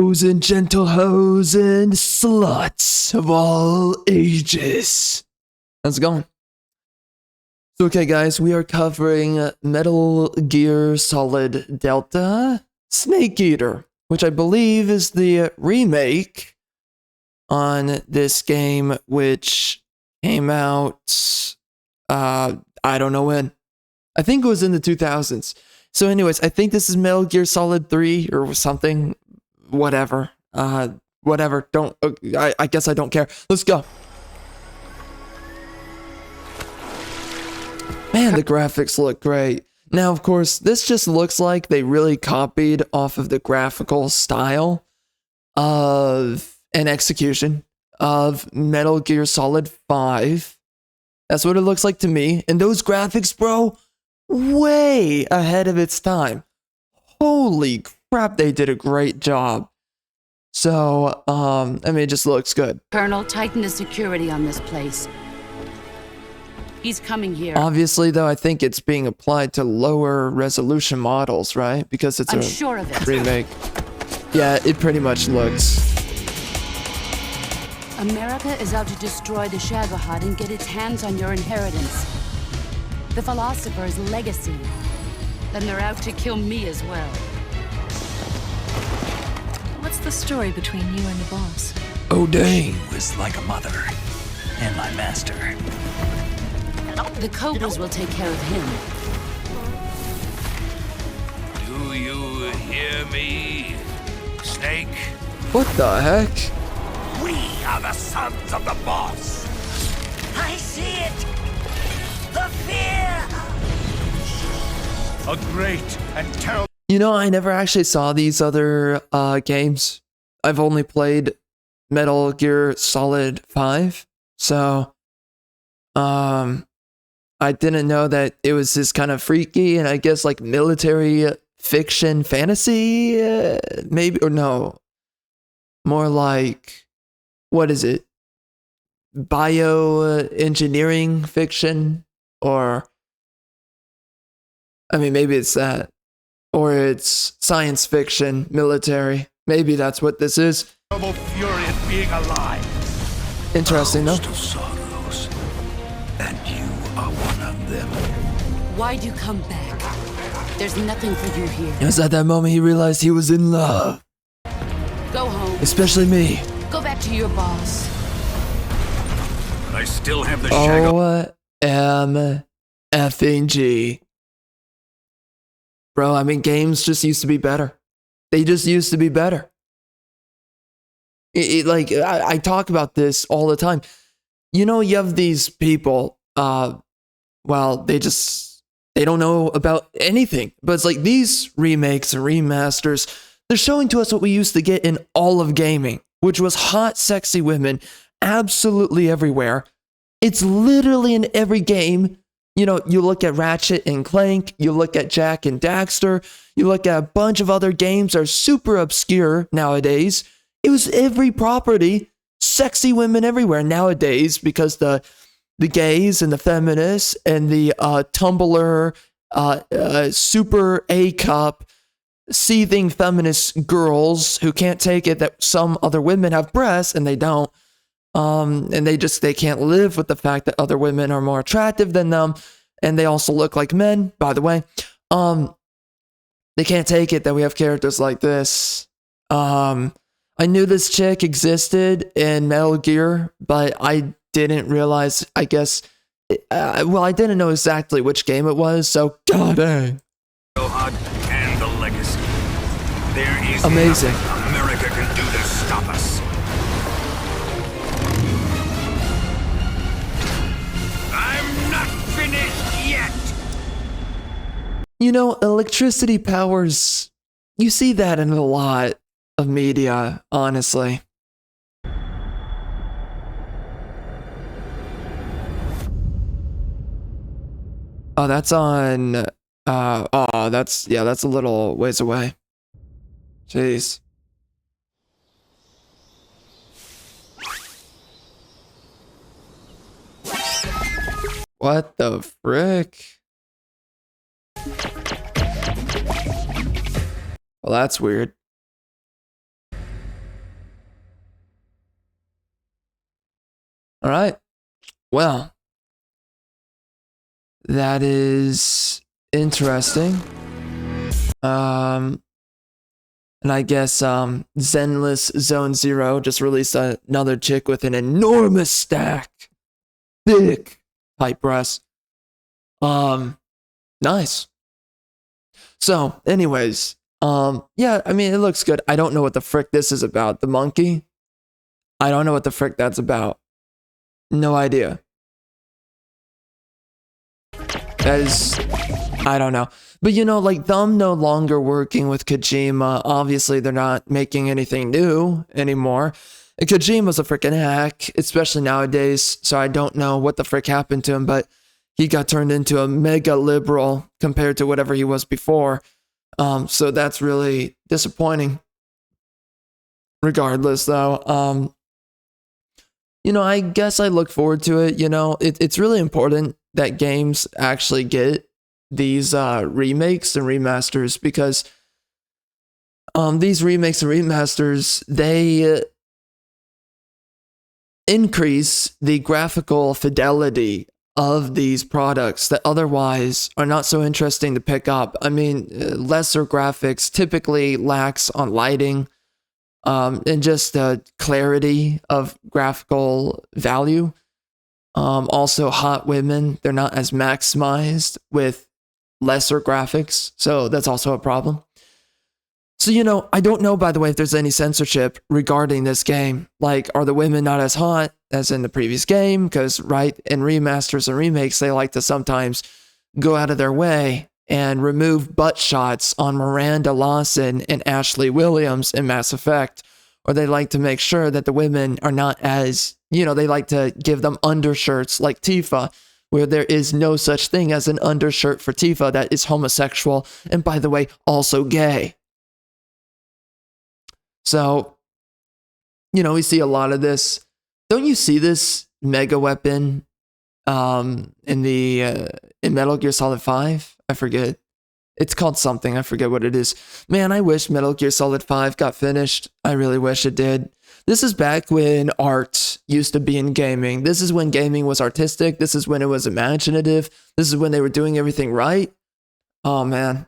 Hoes and gentle hoes and sluts of all ages. How's it going? So, okay, guys, we are covering Metal Gear Solid Delta Snake Eater, which I believe is the remake on this game, which came out, I don't know when. I think it was in the 2000s. So anyways, I think this is Metal Gear Solid 3 or something. Whatever. Whatever. I guess I don't care. Let's go. Man, the graphics look great. Now, of course, this just looks like they really copied off of the graphical style of an execution of Metal Gear Solid 5. That's what it looks like to me. And those graphics, bro, way ahead of its time. Holy crap, they did a great job. So, I mean, it just looks good. Colonel, tighten the security on this place. He's coming here. Obviously, though, I think it's being applied to lower resolution models, right? Because it's I'm sure of it. Remake. Yeah, it pretty much looks. America is out to destroy the Shagohod and get its hands on your inheritance. The philosopher's legacy. Then they're out to kill me as well. What's the story between you and the boss? Oh, dang. He was like a mother and my master. The Cobras will take care of him. Do you hear me, Snake? What the heck? We are the sons of the boss. I see it! The fear! A great and terrible... You know, I never actually saw these other games. I've only played Metal Gear Solid 5. So, I didn't know that it was this kind of freaky and I guess like military fiction fantasy, maybe, or no. More like, what is it? Bioengineering fiction? Or, I mean, maybe it's that. Or it's science fiction, military. Maybe that's what this is. Terrible fury at being alive. Interesting, though. Host of sorrows, and you are one of them. Why'd you come back? There's nothing for you here. It was at that moment he realized he was in love. Go home. Especially me. Go back to your boss. I still have the Shagohod. OMFG. Bro, I mean, games just used to be better. They just used to be better. I talk about this all the time. You know, you have these people, well, they don't know about anything. But it's like these remakes and remasters, they're showing to us what we used to get in all of gaming, which was hot, sexy women absolutely everywhere. It's literally in every game. You know, you look at Ratchet and Clank, you look at Jak and Daxter, you look at a bunch of other games that are super obscure nowadays. It was every property, sexy women everywhere nowadays because the gays and the feminists and the Tumblr, super A-cup, seething feminist girls who can't take it that some other women have breasts and they don't. And they can't live with the fact that other women are more attractive than them. And they also look like men, by the way. They can't take it that we have characters like this. I knew this chick existed in Metal Gear, but I didn't realize, I guess, I didn't know exactly which game it was, so god dang. And the legacy. There is amazing. nothing America can do to stop us. I'm not finished yet. You know, electricity powers, you see that in a lot of media, honestly. Oh, that's on, that's a little ways away. Jeez. What the frick? Well, that's weird. All right. Well, that is interesting. And I guess Zenless Zone Zero just released another chick with an enormous stack, thick pipe breasts. Nice. So, anyways, yeah, I mean, it looks good. I don't know what the frick this is about. The monkey? I don't know what the frick that's about. No idea. That is, I don't know. But you know, like them no longer working with Kojima, obviously they're not making anything new anymore. And Kojima's a freaking hack, especially nowadays, so I don't know what the frick happened to him, but he got turned into a mega liberal compared to whatever he was before. So that's really disappointing. Regardless, though, you know, I guess I look forward to it. You know, it's really important that games actually get these remakes and remasters, because these remakes and remasters, they increase the graphical fidelity of these products that otherwise are not so interesting to pick up. I mean, lesser graphics typically lacks on lighting, and just the clarity of graphical value. Also, hot women, they're not as maximized with lesser graphics, so that's also a problem. So, you know, I don't know, by the way, if there's any censorship regarding this game. Like, are the women not as hot as in the previous game? Because, right, in remasters and remakes, they like to sometimes go out of their way and remove butt shots on Miranda Lawson and Ashley Williams in Mass Effect. Or they like to make sure that the women are not as, you know, they like to give them undershirts like Tifa, where there is no such thing as an undershirt for Tifa that is homosexual, and by the way, also gay. So, you know, we see a lot of this. Don't you see this mega weapon in Metal Gear Solid 5? I forget. It's called something. I forget what it is. Man, I wish Metal Gear Solid 5 got finished. I really wish it did. This is back when art used to be in gaming. This is when gaming was artistic. This is when it was imaginative. This is when they were doing everything right. Oh, man.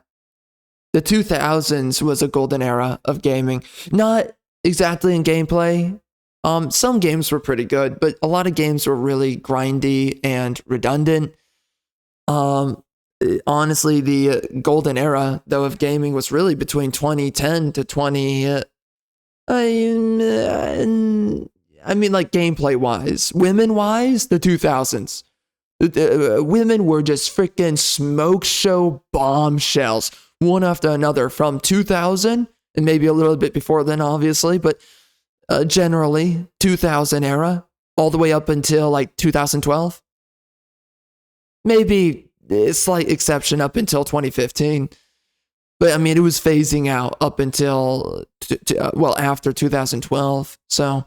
The 2000s was a golden era of gaming. Not exactly in gameplay. Some games were pretty good, but a lot of games were really grindy and redundant. Honestly, the golden era, though, of gaming was really between 2010 to 20... I mean, like, gameplay-wise. Women-wise, the 2000s. Women were just freaking smoke show bombshells, one after another, from 2000, and maybe a little bit before then, obviously, but generally, 2000 era, all the way up until, like, 2012. Maybe a slight exception up until 2015. But I mean, it was phasing out up until, after 2012. So,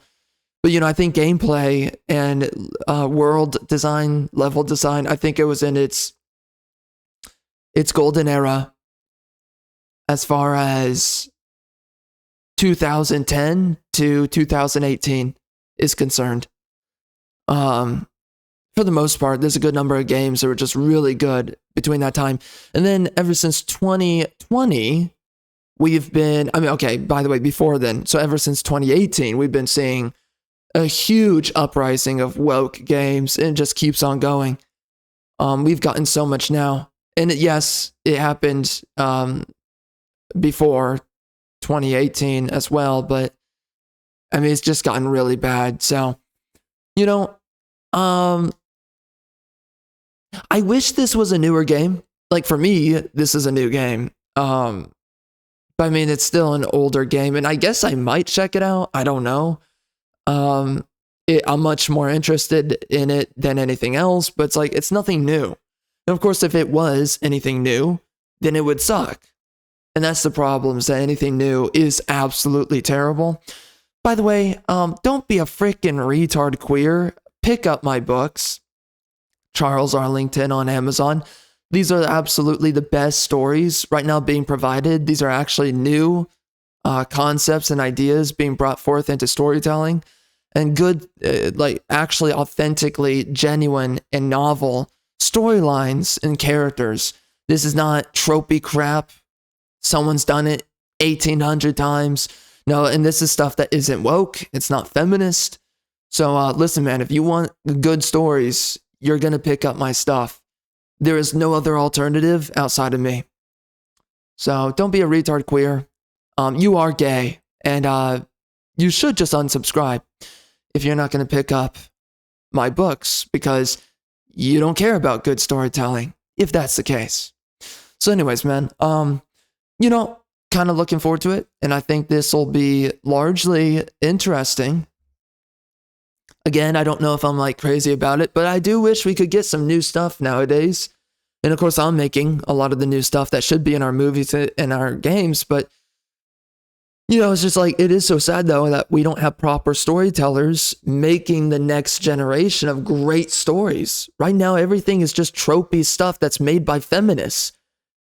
but you know, I think gameplay and world design, level design, I think it was in its golden era as far as 2010 to 2018 is concerned. For the most part, there's a good number of games that were just really good between that time. And then ever since 2020, we've been, I mean, okay, by the way, before then, so ever since 2018, we've been seeing a huge uprising of woke games, and it just keeps on going. We've gotten so much now. And yes, it happened before 2018 as well, but I mean, it's just gotten really bad. So, you know, I wish this was a newer game. Like, for me, this is a new game. But I mean, it's still an older game, and I guess I might check it out. I don't know. I'm much more interested in it than anything else, but it's like, it's nothing new. And of course, if it was anything new, then it would suck. And that's the problem, is that anything new is absolutely terrible. By the way, don't be a freaking retard queer. Pick up my books. Charles Arlington on Amazon. These are absolutely the best stories right now being provided. These are actually new concepts and ideas being brought forth into storytelling. and good, like actually authentically genuine and novel storylines and characters. This is not tropey crap. Someone's done it 1,800 times. No, and this is stuff that isn't woke. It's not feminist. So listen, man, if you want good stories, you're going to pick up my stuff. There is no other alternative outside of me. So don't be a retard queer. You are gay, and you should just unsubscribe if you're not going to pick up my books, because you don't care about good storytelling, if that's the case. So anyways, man, you know, kind of looking forward to it, and I think this will be largely interesting. Again, I don't know if I'm like crazy about it, but I do wish we could get some new stuff nowadays. And of course, I'm making a lot of the new stuff that should be in our movies and our games, but you know, it's just like, it is so sad though that we don't have proper storytellers making the next generation of great stories. Right now, everything is just tropey stuff that's made by feminists.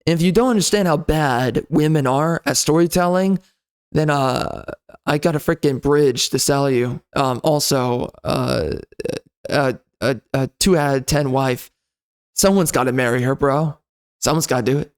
And if you don't understand how bad women are at storytelling, then I got a freaking bridge to sell you. Also, a 2 out of 10 wife. Someone's got to marry her, bro. Someone's got to do it.